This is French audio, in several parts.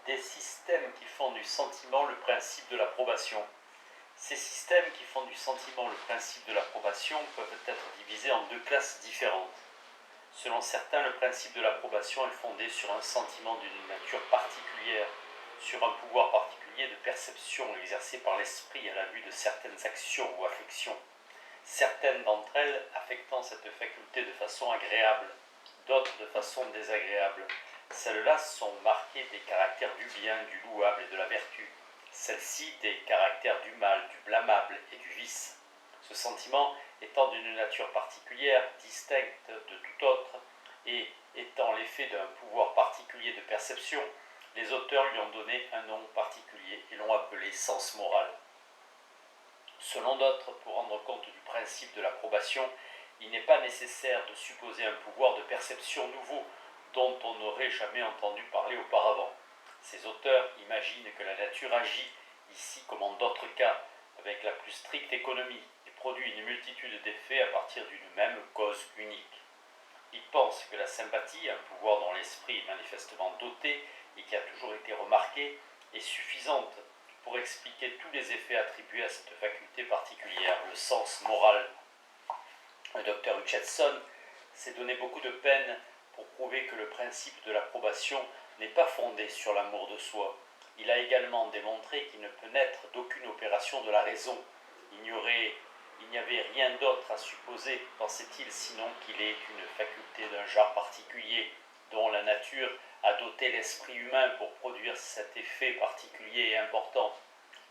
des systèmes qui font du sentiment le principe de l'approbation. Ces systèmes qui font du sentiment le principe de l'approbation peuvent être divisés en deux classes différentes. Selon certains, le principe de l'approbation est fondé sur un sentiment d'une nature particulière, sur un pouvoir particulier de perception exercé par l'esprit à la vue de certaines actions ou affections. Certaines d'entre elles affectant cette faculté de façon agréable, d'autres de façon désagréable. Celles-là sont marquées des caractères du bien, du louable et de la vertu. Celles-ci des caractères du mal, du blâmable et du vice. Ce sentiment étant d'une nature particulière, distincte de tout autre, et étant l'effet d'un pouvoir particulier de perception, les auteurs lui ont donné un nom particulier et l'ont appelé sens moral. Selon d'autres, pour rendre compte du principe de l'approbation, il n'est pas nécessaire de supposer un pouvoir de perception nouveau dont on n'aurait jamais entendu parler auparavant. Ces auteurs imaginent que la nature agit, ici comme en d'autres cas, avec la plus stricte économie et produit une multitude d'effets à partir d'une même cause unique. Ils pensent que la sympathie, un pouvoir dont l'esprit est manifestement doté et qui a toujours été remarqué, est suffisante pour expliquer tous les effets attribués à cette faculté particulière, le sens moral. Le docteur Hutcheson s'est donné beaucoup de peine pour prouver que le principe de l'approbation n'est pas fondé sur l'amour de soi. Il a également démontré qu'il ne peut naître d'aucune opération de la raison. Il n'y avait rien d'autre à supposer, pensait-il, sinon qu'il est une faculté d'un genre particulier, dont la nature a doté l'esprit humain pour produire cet effet particulier et important.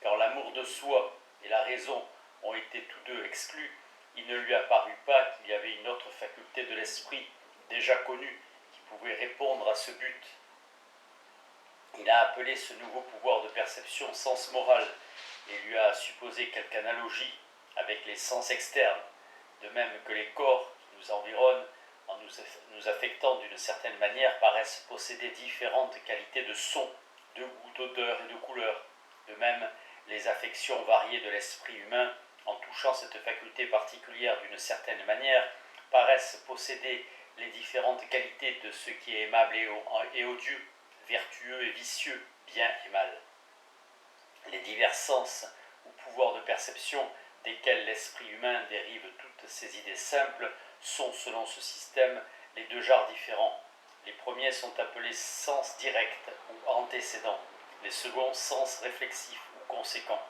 Quand l'amour de soi et la raison ont été tous deux exclus, il ne lui apparut pas qu'il y avait une autre faculté de l'esprit, déjà connue, qui pouvait répondre à ce but. Il a appelé ce nouveau pouvoir de perception sens moral et lui a supposé quelque analogie avec les sens externes, de même que les corps qui nous environnent, en nous affectant d'une certaine manière, paraissent posséder différentes qualités de son, de goût, d'odeur et de couleur. De même, les affections variées de l'esprit humain, en touchant cette faculté particulière d'une certaine manière, paraissent posséder les différentes qualités de ce qui est aimable et odieux, vertueux et vicieux, bien et mal. Les divers sens ou pouvoirs de perception desquels l'esprit humain dérive toutes ses idées simples sont, selon ce système, les deux genres différents. Les premiers sont appelés sens directs ou antécédents, les seconds sens réflexifs ou conséquents.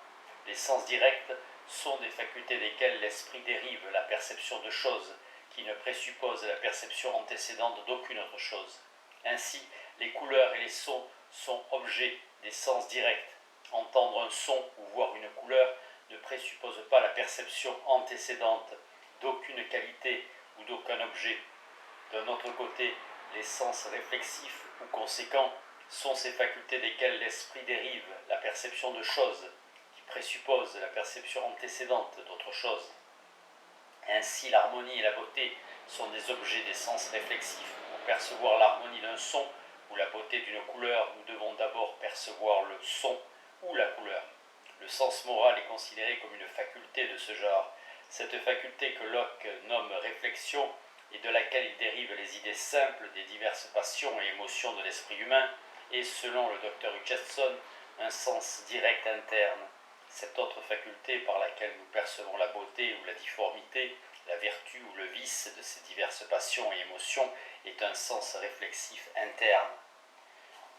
Les sens directs sont des facultés desquelles l'esprit dérive la perception de choses, qui ne présupposent la perception antécédente d'aucune autre chose. Ainsi, les couleurs et les sons sont objets des sens directs. Entendre un son ou voir une couleur ne présuppose pas la perception antécédente d'aucune qualité ou d'aucun objet. D'un autre côté, les sens réflexifs ou conséquents sont ces facultés desquelles l'esprit dérive la perception de choses, qui présupposent la perception antécédente d'autre chose. Ainsi, l'harmonie et la beauté sont des objets des sens réflexifs. Pour percevoir l'harmonie d'un son ou la beauté d'une couleur, nous devons d'abord percevoir le son ou la couleur. Le sens moral est considéré comme une faculté de ce genre. Cette faculté que Locke nomme réflexion et de laquelle il dérive les idées simples des diverses passions et émotions de l'esprit humain est, selon le docteur Hutcheson, un sens direct interne. Cette autre faculté par laquelle nous percevons la beauté ou la difformité, la vertu ou le vice de ces diverses passions et émotions est un sens réflexif interne.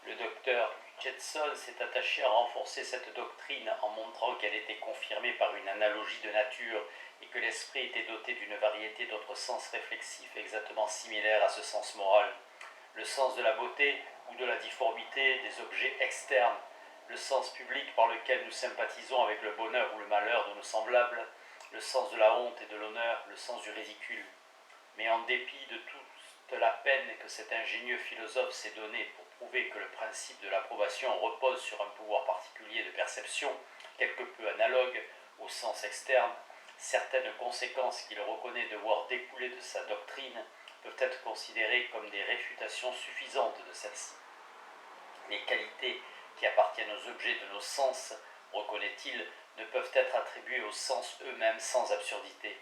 Le docteur Hutcheson s'est attaché à renforcer cette doctrine en montrant qu'elle était confirmée par une analogie de nature et que l'esprit était doté d'une variété d'autres sens réflexifs exactement similaires à ce sens moral. Le sens de la beauté ou de la difformité des objets externes, le sens public par lequel nous sympathisons avec le bonheur ou le malheur de nos semblables, le sens de la honte et de l'honneur, le sens du ridicule. Mais en dépit de toute la peine que cet ingénieux philosophe s'est donné pour prouver que le principe de l'approbation repose sur un pouvoir particulier de perception, quelque peu analogue au sens externe, certaines conséquences qu'il reconnaît devoir découler de sa doctrine peuvent être considérées comme des réfutations suffisantes de celle-ci. Les qualités qui appartiennent aux objets de nos sens, reconnaît-il, ne peuvent être attribuées aux sens eux-mêmes sans absurdité.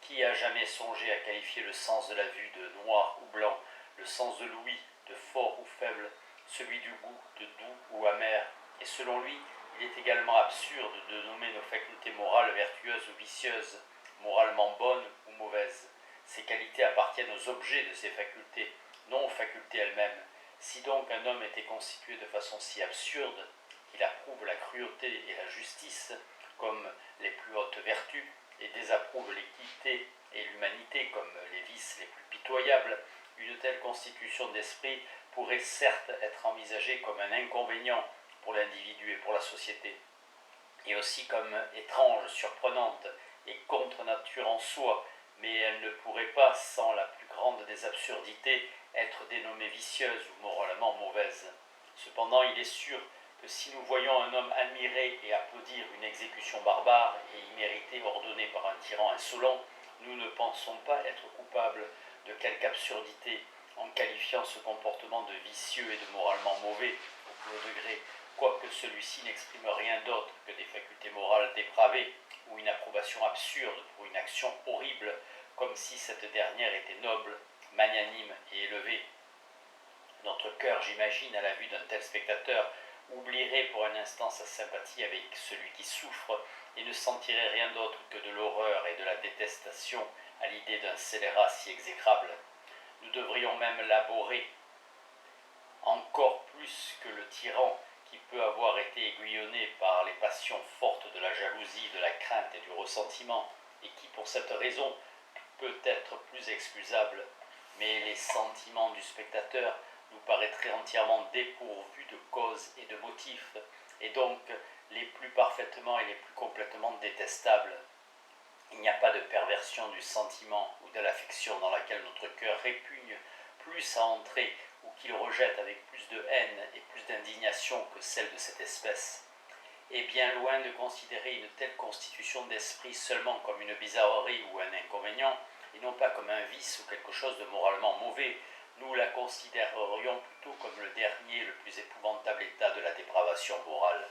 Qui a jamais songé à qualifier le sens de la vue de noir ou blanc, le sens de l'ouïe de fort ou faible, celui du goût, de doux ou amer, et selon lui, il est également absurde de nommer nos facultés morales vertueuses ou vicieuses, moralement bonnes ou mauvaises. Ces qualités appartiennent aux objets de ces facultés, non aux facultés elles-mêmes. Si donc un homme était constitué de façon si absurde qu'il approuve la cruauté et la justice comme les plus hautes vertus, et désapprouve l'équité et l'humanité comme les vices les plus pitoyables, une telle constitution d'esprit pourrait certes être envisagée comme un inconvénient pour l'individu et pour la société, et aussi comme étrange, surprenante et contre nature en soi, mais elle ne pourrait pas, sans la plus grande des absurdités, être dénommée vicieuse ou moralement mauvaise. Cependant, il est sûr que si nous voyons un homme admirer et applaudir une exécution barbare et imméritée ordonnée par un tyran insolent, nous ne pensons pas être coupables de quelque absurdité en qualifiant ce comportement de vicieux et de moralement mauvais au plus haut degré, quoique celui-ci n'exprime rien d'autre que des facultés morales dépravées ou une approbation absurde pour une action horrible, comme si cette dernière était noble, magnanime et élevée. Notre cœur, j'imagine, à la vue d'un tel spectateur, oublierait pour un instant sa sympathie avec celui qui souffre et ne sentirait rien d'autre que de l'horreur et de la détestation à l'idée d'un scélérat si exécrable. Nous devrions même l'abhorrer encore plus que le tyran qui peut avoir été aiguillonné par les passions fortes de la jalousie, de la crainte et du ressentiment, et qui pour cette raison peut être plus excusable. Mais les sentiments du spectateur nous paraîtraient entièrement dépourvus de cause et de motif, et donc les plus parfaitement et les plus complètement détestables. Il n'y a pas de perversion du sentiment ou de l'affection dans laquelle notre cœur répugne plus à entrer ou qu'il rejette avec plus de haine et plus d'indignation que celle de cette espèce. Et bien loin de considérer une telle constitution d'esprit seulement comme une bizarrerie ou un inconvénient, et non pas comme un vice ou quelque chose de moralement mauvais, nous la considérerions plutôt comme le dernier, le plus épouvantable état de la dépravation morale.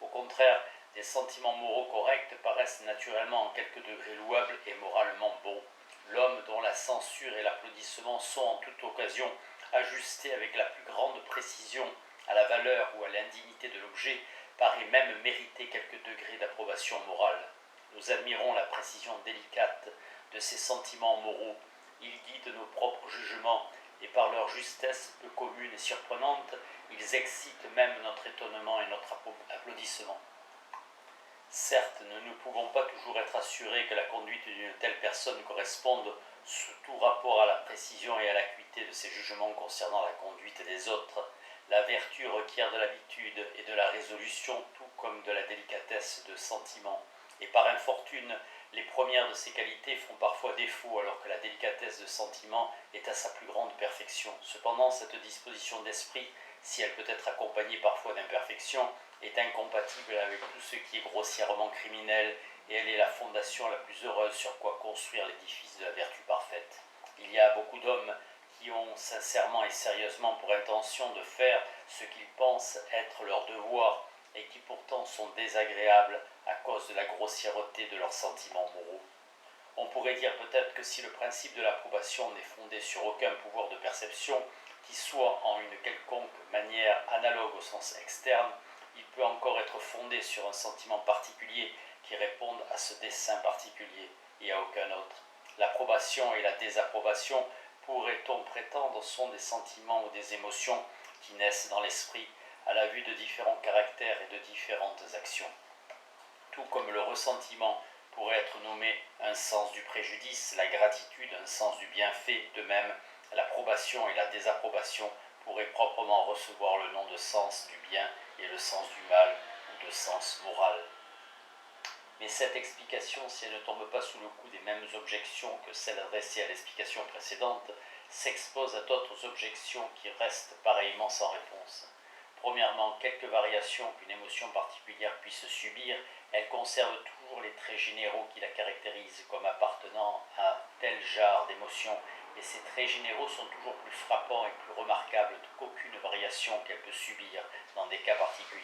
Au contraire, des sentiments moraux corrects paraissent naturellement en quelque degré louables et moralement bons. L'homme dont la censure et l'applaudissement sont en toute occasion ajustés avec la plus grande précision à la valeur ou à l'indignité de l'objet paraît même mériter quelques degrés d'approbation morale. Nous admirons la précision délicate de ces sentiments moraux. Ils guident nos propres jugements et par leur justesse peu commune et surprenante, ils excitent même notre étonnement et notre applaudissement. Certes, nous ne pouvons pas toujours être assurés que la conduite d'une telle personne corresponde sous tout rapport à la précision et à l'acuité de ses jugements concernant la conduite des autres. La vertu requiert de l'habitude et de la résolution, tout comme de la délicatesse de sentiment. Et par infortune, les premières de ces qualités font parfois défaut, alors que la délicatesse de sentiment est à sa plus grande perfection. Cependant, cette disposition d'esprit, si elle peut être accompagnée parfois d'imperfections, est incompatible avec tout ce qui est grossièrement criminel, et elle est la fondation la plus heureuse sur quoi construire l'édifice de la vertu parfaite. Il y a beaucoup d'hommes qui ont sincèrement et sérieusement pour intention de faire ce qu'ils pensent être leur devoir, et qui pourtant sont désagréables à cause de la grossièreté de leurs sentiments moraux. On pourrait dire peut-être que si le principe de l'approbation n'est fondé sur aucun pouvoir de perception, qui soit en une quelconque manière analogue au sens externe, il peut encore être fondé sur un sentiment particulier qui réponde à ce dessein particulier et à aucun autre. L'approbation et la désapprobation, pourrait-on prétendre, sont des sentiments ou des émotions qui naissent dans l'esprit à la vue de différents caractères et de différentes actions. Tout comme le ressentiment pourrait être nommé un sens du préjudice, la gratitude un sens du bienfait, de même l'approbation et la désapprobation pourraient proprement recevoir le nom de sens du bien et le sens du mal ou de sens moral. Mais cette explication, si elle ne tombe pas sous le coup des mêmes objections que celles adressées à l'explication précédente, s'expose à d'autres objections qui restent pareillement sans réponse. Premièrement, quelque variation qu'une émotion particulière puisse subir, elle conserve toujours les traits généraux qui la caractérisent comme appartenant à tel genre d'émotion, et ces traits généraux sont toujours plus frappants et plus remarquables qu'aucune variation qu'elle peut subir dans des cas particuliers.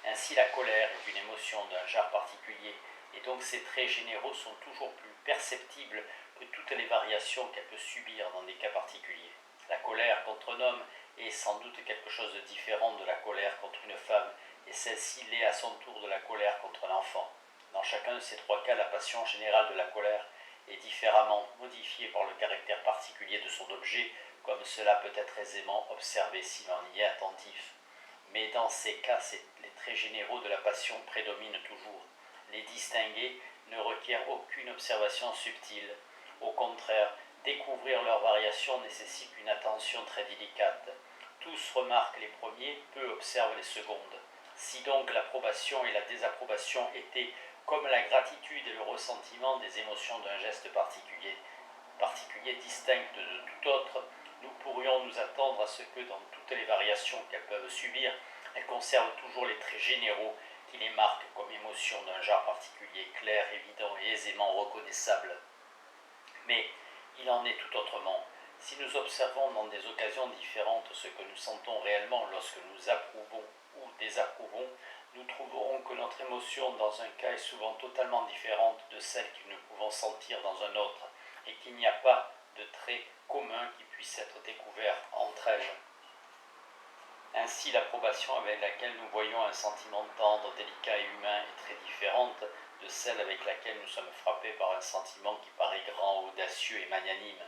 Ainsi, la colère est une émotion d'un genre particulier, et donc ces traits généraux sont toujours plus perceptibles que toutes les variations qu'elle peut subir dans des cas particuliers. La colère contre un homme est sans doute quelque chose de différent de la colère contre une femme, et celle-ci l'est à son tour de la colère contre un enfant. Dans chacun de ces trois cas, la passion générale de la colère est différemment modifiée par le caractère particulier de son objet, comme cela peut être aisément observé si l'on y est attentif. Mais dans ces cas, les traits généraux de la passion prédominent toujours. Les distinguer ne requiert aucune observation subtile. Au contraire, découvrir leurs variations nécessite une attention très délicate. Tous remarquent les premiers, peu observent les secondes. Si donc l'approbation et la désapprobation étaient, comme la gratitude et le ressentiment, des émotions d'un geste particulier distinctes de tout autre, nous pourrions nous attendre à ce que, dans toutes les variations qu'elles peuvent subir, elles conservent toujours les traits généraux qui les marquent comme émotions d'un genre particulier, clair, évident et aisément reconnaissable. Mais il en est tout autrement. Si nous observons dans des occasions différentes ce que nous sentons réellement lorsque nous approuvons ou désapprouvons, nous trouverons que notre émotion dans un cas est souvent totalement différente de celle que nous pouvons sentir dans un autre, et qu'il n'y a pas de trait commun qui puisse être découvert entre elles. Ainsi, l'approbation avec laquelle nous voyons un sentiment tendre, délicat et humain est très différente de celle avec laquelle nous sommes frappés par un sentiment qui paraît grand, audacieux et magnanime.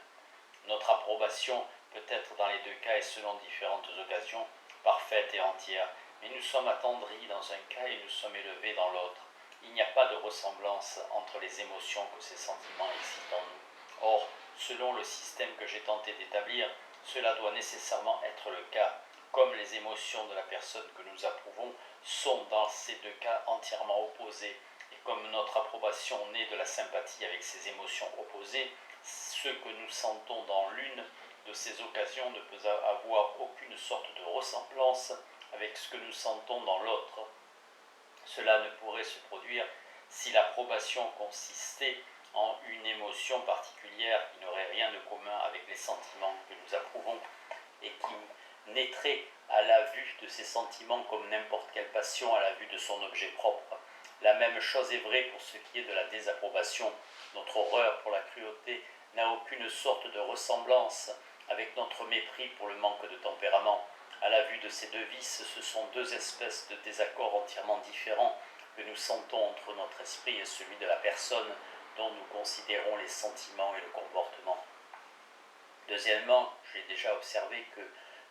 Notre approbation peut être dans les deux cas et selon différentes occasions, parfaite et entière, mais nous sommes attendris dans un cas et nous sommes élevés dans l'autre. Il n'y a pas de ressemblance entre les émotions que ces sentiments excitent en nous. Or, selon le système que j'ai tenté d'établir, cela doit nécessairement être le cas, comme les émotions de la personne que nous approuvons sont dans ces deux cas entièrement opposées, et comme notre approbation naît de la sympathie avec ces émotions opposées, ce que nous sentons dans l'une de ces occasions ne peut avoir aucune sorte de ressemblance avec ce que nous sentons dans l'autre. Cela ne pourrait se produire si l'approbation consistait en une émotion particulière qui n'aurait rien de commun avec les sentiments que nous approuvons et qui naîtrait à la vue de ces sentiments comme n'importe quelle passion à la vue de son objet propre. La même chose est vraie pour ce qui est de la désapprobation. Notre horreur pour la cruauté n'a aucune sorte de ressemblance avec notre mépris pour le manque de tempérament. À la vue de ces deux vices, ce sont deux espèces de désaccords entièrement différents que nous sentons entre notre esprit et celui de la personne dont nous considérons les sentiments et le comportement. Deuxièmement, j'ai déjà observé que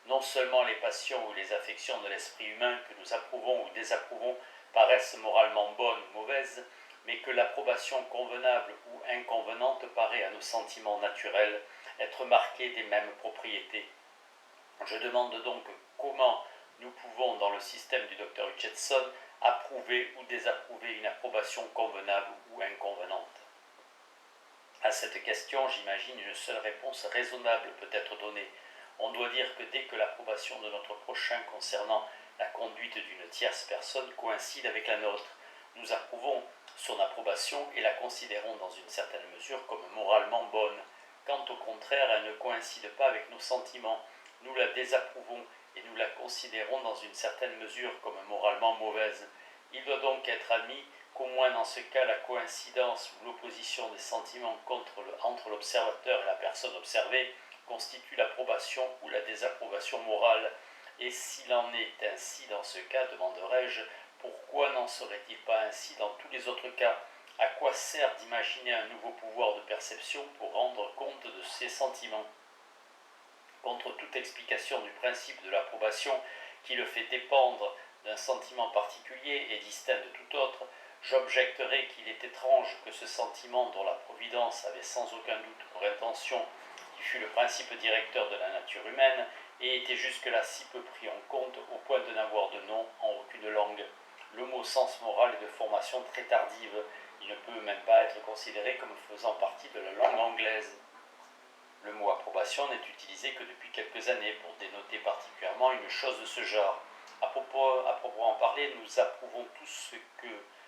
non seulement les passions ou les affections de l'esprit humain que nous approuvons ou désapprouvons paraissent moralement bonnes ou mauvaises, mais que l'approbation convenable ou inconvenante paraît à nos sentiments naturels être marquée des mêmes propriétés. Je demande donc comment nous pouvons, dans le système du Dr Hutchinson, approuver ou désapprouver une approbation convenable ou inconvenante. À cette question, j'imagine une seule réponse raisonnable peut être donnée. On doit dire que dès que l'approbation de notre prochain concernant la conduite d'une tierce personne coïncide avec la nôtre, nous approuvons son approbation et la considérons dans une certaine mesure comme moralement bonne. Quand au contraire elle ne coïncide pas avec nos sentiments, nous la désapprouvons et nous la considérons dans une certaine mesure comme moralement mauvaise. Il doit donc être admis qu'au moins dans ce cas, la coïncidence ou l'opposition des sentiments entre l'observateur et la personne observée constitue l'approbation ou la désapprobation morale. Et s'il en est ainsi dans ce cas, demanderai-je, pourquoi n'en serait-il pas ainsi dans tous les autres cas? À quoi sert d'imaginer un nouveau pouvoir de perception pour rendre compte de ces sentiments? Contre toute explication du principe de l'approbation qui le fait dépendre d'un sentiment particulier et distinct de tout autre, j'objecterai qu'il est étrange que ce sentiment dont la Providence avait sans aucun doute pour intention, qui fut le principe directeur de la nature humaine, ait été jusque-là si peu pris en compte au point de n'avoir de nom en aucune langue. Le mot sens moral est de formation très tardive, il ne peut même pas être considéré comme faisant partie de la langue anglaise. Le mot approbation n'est utilisé que depuis quelques années pour dénoter particulièrement une chose de ce genre. À proprement parler, nous approuvons tous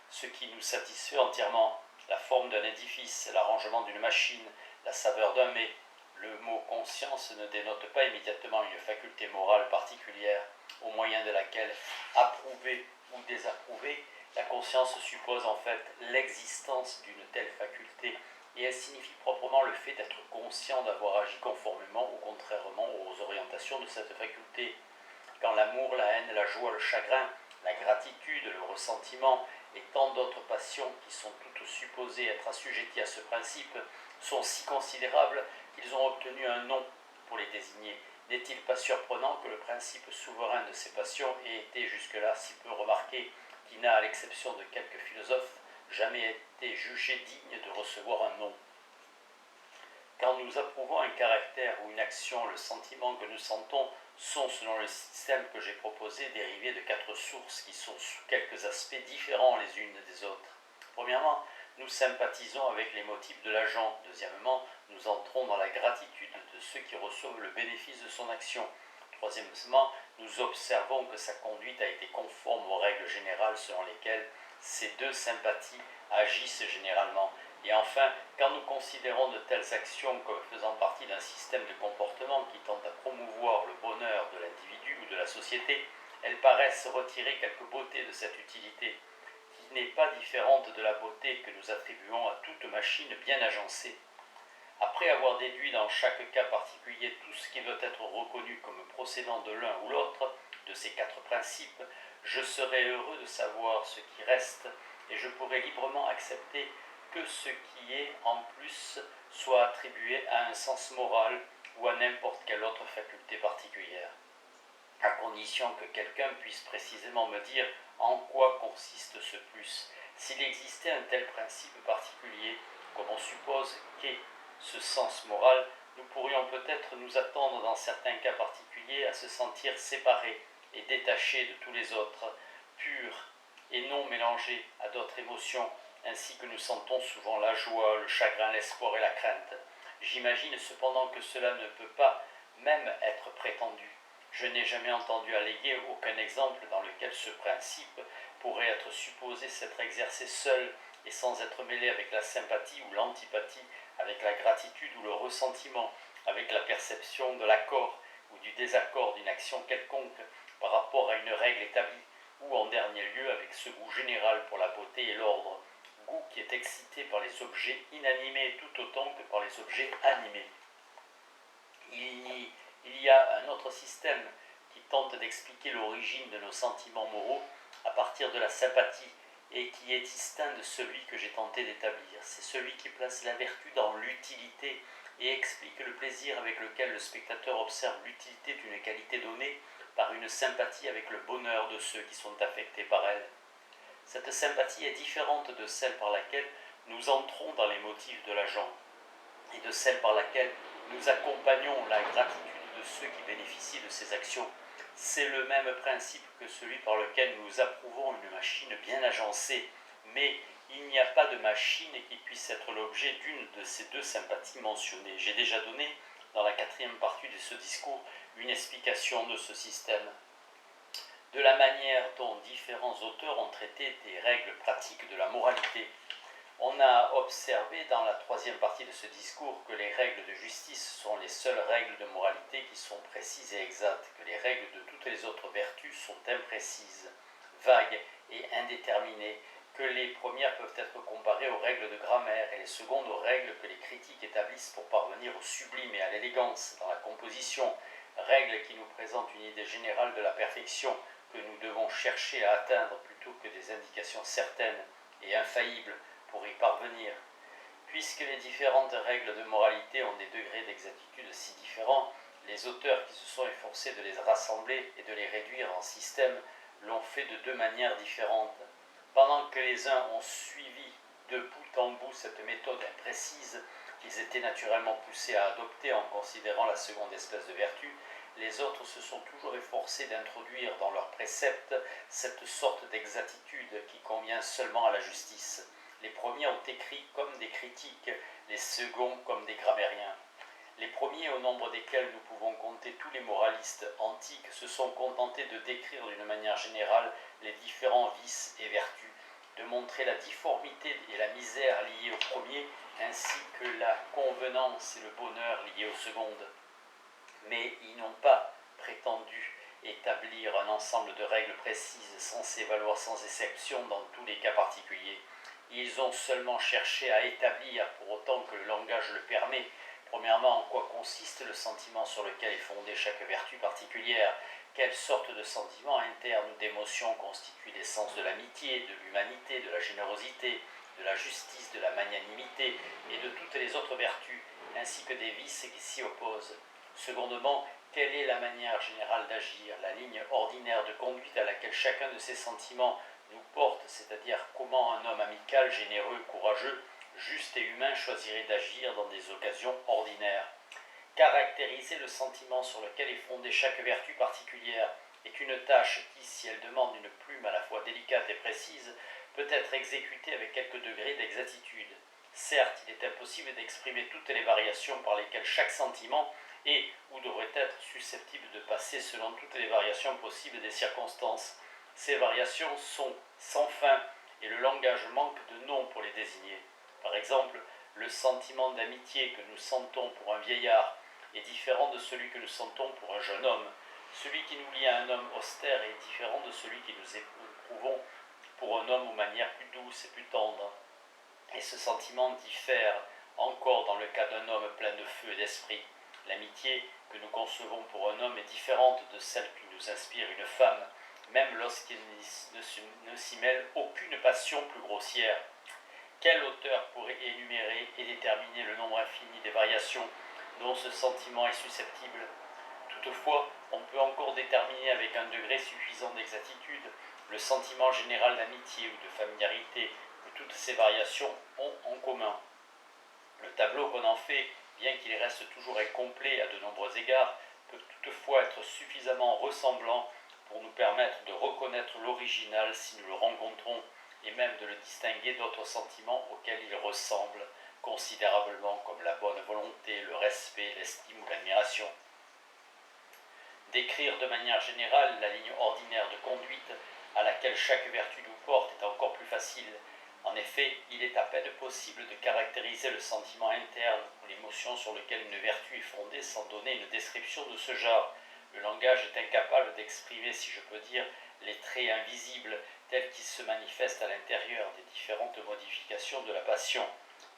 ce qui nous satisfait entièrement. La forme d'un édifice, l'arrangement d'une machine, la saveur d'un mets. Le mot conscience ne dénote pas immédiatement une faculté morale particulière, au moyen de laquelle approuver ou désapprouver. La conscience suppose en fait l'existence d'une telle faculté et elle signifie proprement le fait d'être conscient d'avoir agi conformément ou contrairement aux orientations de cette faculté. Quand l'amour, la haine, la joie, le chagrin, la gratitude, le ressentiment et tant d'autres passions qui sont toutes supposées être assujetties à ce principe sont si considérables qu'ils ont obtenu un nom pour les désigner. N'est-il pas surprenant que le principe souverain de ces passions ait été jusque-là si peu remarqué, qui n'a, à l'exception de quelques philosophes, jamais été jugé digne de recevoir un nom? Quand nous approuvons un caractère ou une action, le sentiment que nous sentons sont, selon le système que j'ai proposé, dérivés de 4 sources qui sont sous quelques aspects différents les unes des autres. Premièrement, nous sympathisons avec les motifs de l'agent. Deuxièmement, nous entrons dans la gratitude de ceux qui reçoivent le bénéfice de son action. Troisièmement, nous observons que sa conduite a été conforme aux règles générales selon lesquelles ces deux sympathies agissent généralement. Et enfin, quand nous considérons de telles actions comme faisant partie d'un système de comportement qui tente à promouvoir le bonheur de l'individu ou de la société, elles paraissent retirer quelque beauté de cette utilité, qui n'est pas différente de la beauté que nous attribuons à toute machine bien agencée. Après avoir déduit dans chaque cas particulier tout ce qui doit être reconnu comme procédant de l'un ou l'autre de ces 4 principes, je serai heureux de savoir ce qui reste et je pourrai librement accepter que ce qui est en plus soit attribué à un sens moral ou à n'importe quelle autre faculté particulière, à condition que quelqu'un puisse précisément me dire en quoi consiste ce plus. S'il existait un tel principe particulier, comme on suppose qu'est ce sens moral, nous pourrions peut-être nous attendre dans certains cas particuliers à se sentir séparés et détachés de tous les autres, purs et non mélangés à d'autres émotions, ainsi que nous sentons souvent la joie, le chagrin, l'espoir et la crainte. J'imagine cependant que cela ne peut pas même être prétendu. Je n'ai jamais entendu alléguer aucun exemple dans lequel ce principe pourrait être supposé s'être exercé seul et sans être mêlé avec la sympathie ou l'antipathie, avec la gratitude ou le ressentiment, avec la perception de l'accord ou du désaccord d'une action quelconque par rapport à une règle établie, ou en dernier lieu avec ce goût général pour la beauté et l'ordre, goût qui est excité par les objets inanimés tout autant que par les objets animés. Il y a un autre système qui tente d'expliquer l'origine de nos sentiments moraux à partir de la sympathie et qui est distinct de celui que j'ai tenté d'établir. C'est celui qui place la vertu dans l'utilité et explique le plaisir avec lequel le spectateur observe l'utilité d'une qualité donnée par une sympathie avec le bonheur de ceux qui sont affectés par elle. Cette sympathie est différente de celle par laquelle nous entrons dans les motifs de l'agent et de celle par laquelle nous accompagnons la gratitude de ceux qui bénéficient de ces actions. C'est le même principe que celui par lequel nous approuvons une machine bien agencée, mais il n'y a pas de machine qui puisse être l'objet d'une de ces deux sympathies mentionnées. J'ai déjà donné, dans la 4e partie de ce discours, une explication de ce système. De la manière dont différents auteurs ont traité des règles pratiques de la moralité, on a observé dans la 3e partie de ce discours que les règles de justice sont les seules règles de moralité qui sont précises et exactes, que les règles de toutes les autres vertus sont imprécises, vagues et indéterminées, que les premières peuvent être comparées aux règles de grammaire et les secondes aux règles que les critiques établissent pour parvenir au sublime et à l'élégance dans la composition, règles qui nous présentent une idée générale de la perfection que nous devons chercher à atteindre plutôt que des indications certaines et infaillibles pour y parvenir. Puisque les différentes règles de moralité ont des degrés d'exactitude si différents, les auteurs qui se sont efforcés de les rassembler et de les réduire en systèmes l'ont fait de 2 manières différentes. Pendant que les uns ont suivi de bout en bout cette méthode imprécise qu'ils étaient naturellement poussés à adopter en considérant la seconde espèce de vertu, les autres se sont toujours efforcés d'introduire dans leurs préceptes cette sorte d'exactitude qui convient seulement à la justice. Les premiers ont écrit comme des critiques, les seconds comme des grammairiens. Les premiers, au nombre desquels nous pouvons compter tous les moralistes antiques, se sont contentés de décrire d'une manière générale les différents vices et vertus, de montrer la difformité et la misère liées au premier, ainsi que la convenance et le bonheur liés aux secondes. Mais ils n'ont pas prétendu établir un ensemble de règles précises censées valoir sans exception dans tous les cas particuliers. Ils ont seulement cherché à établir, pour autant que le langage le permet, premièrement, en quoi consiste le sentiment sur lequel est fondée chaque vertu particulière, quelle sorte de sentiment interne ou d'émotion constitue l'essence de l'amitié, de l'humanité, de la générosité, de la justice, de la magnanimité et de toutes les autres vertus, ainsi que des vices qui s'y opposent. Secondement, quelle est la manière générale d'agir, la ligne ordinaire de conduite à laquelle chacun de ces sentiments nous porte, c'est-à-dire comment un homme amical, généreux, courageux, juste et humain choisirait d'agir dans des occasions ordinaires. Caractériser le sentiment sur lequel est fondée chaque vertu particulière est une tâche qui, si elle demande une plume à la fois délicate et précise, peut être exécutée avec quelques degrés d'exactitude. Certes, il est impossible d'exprimer toutes les variations par lesquelles chaque sentiment est ou devrait être susceptible de passer selon toutes les variations possibles des circonstances. Ces variations sont sans fin et le langage manque de noms pour les désigner. Par exemple, le sentiment d'amitié que nous sentons pour un vieillard est différent de celui que nous sentons pour un jeune homme. Celui qui nous lie à un homme austère est différent de celui que nous éprouvons pour un homme aux manières plus douces et plus tendres. Et ce sentiment diffère encore dans le cas d'un homme plein de feu et d'esprit. L'amitié que nous concevons pour un homme est différente de celle que nous inspire une femme, même lorsqu'il ne s'y mêle aucune passion plus grossière. Quel auteur pourrait énumérer et déterminer le nombre infini des variations dont ce sentiment est susceptible? Toutefois, on peut encore déterminer avec un degré suffisant d'exactitude le sentiment général d'amitié ou de familiarité que toutes ces variations ont en commun. Le tableau qu'on en fait, bien qu'il reste toujours incomplet à de nombreux égards, peut toutefois être suffisamment ressemblant pour nous permettre de reconnaître l'original si nous le rencontrons et même de le distinguer d'autres sentiments auxquels il ressemble considérablement, comme la bonne volonté, le respect, l'estime ou l'admiration. Décrire de manière générale la ligne ordinaire de conduite à laquelle chaque vertu nous porte est encore plus facile. En effet, il est à peine possible de caractériser le sentiment interne ou l'émotion sur lequel une vertu est fondée sans donner une description de ce genre. Le langage est incapable d'exprimer, si je peux dire, les traits invisibles tels qu'ils se manifestent à l'intérieur des différentes modifications de la passion.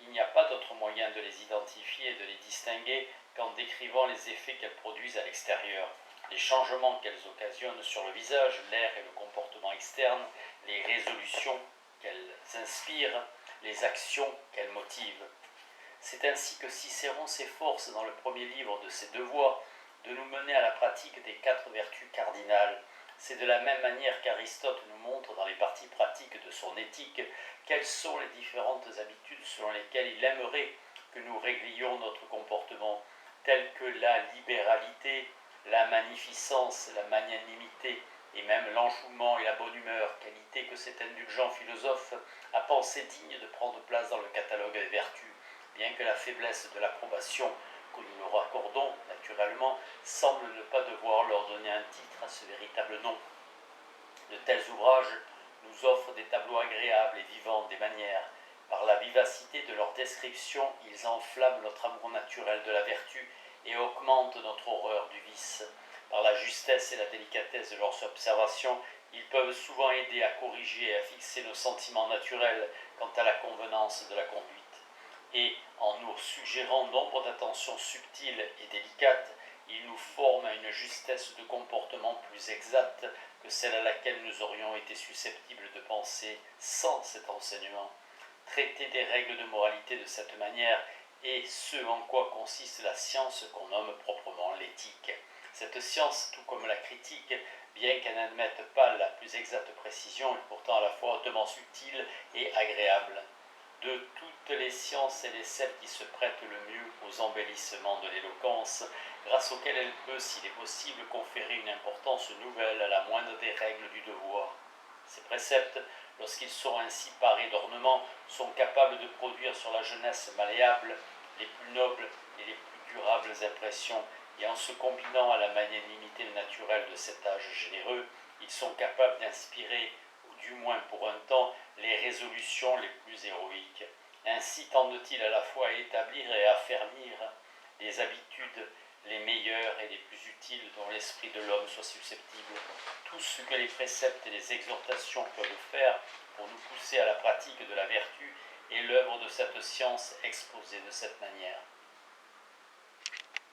Il n'y a pas d'autre moyen de les identifier et de les distinguer qu'en décrivant les effets qu'elles produisent à l'extérieur. Les changements qu'elles occasionnent sur le visage, l'air et le comportement externe, les résolutions qu'elles inspirent, les actions qu'elles motivent. C'est ainsi que Cicéron s'efforce dans le premier livre de ses Devoirs de nous mener à la pratique des 4 vertus cardinales. C'est de la même manière qu'Aristote nous montre dans les parties pratiques de son éthique quelles sont les différentes habitudes selon lesquelles il aimerait que nous réglions notre comportement, telles que la libéralité, la magnificence, la magnanimité et même l'enjouement et la bonne humeur, qualité que cet indulgent philosophe a pensé digne de prendre place dans le catalogue des vertus, bien que la faiblesse de l'approbation que nous leur accordons, naturellement, semble ne pas devoir leur donner un titre à ce véritable nom. De tels ouvrages nous offrent des tableaux agréables et vivants des manières. Par la vivacité de leur description, ils enflamment notre amour naturel de la vertu et augmentent notre horreur du vice. Par la justesse et la délicatesse de leurs observations, ils peuvent souvent aider à corriger et à fixer nos sentiments naturels quant à la convenance de la conduite. Et, en nous suggérant nombre d'attentions subtiles et délicates, ils nous forment à une justesse de comportement plus exacte que celle à laquelle nous aurions été susceptibles de penser sans cet enseignement. Traiter des règles de moralité de cette manière est ce en quoi consiste la science qu'on nomme proprement l'éthique. Cette science, tout comme la critique, bien qu'elle n'admette pas la plus exacte précision, est pourtant à la fois hautement subtile et agréable. De toutes les sciences, elle est celle qui se prête le mieux aux embellissements de l'éloquence, grâce auquel elle peut, s'il est possible, conférer une importance nouvelle à la moindre des règles du devoir. Ces préceptes, lorsqu'ils sont ainsi parés d'ornements, sont capables de produire sur la jeunesse malléable les plus nobles et les plus durables impressions, et en se combinant à la magnanimité naturelle de cet âge généreux, ils sont capables d'inspirer, ou du moins pour un temps, les résolutions les plus héroïques. Ainsi tendent-ils à la fois à établir et à affermir les habitudes les meilleures et les plus utiles dont l'esprit de l'homme soit susceptible. Tout ce que les préceptes et les exhortations peuvent faire pour nous pousser à la pratique de la vertu est l'œuvre de cette science exposée de cette manière.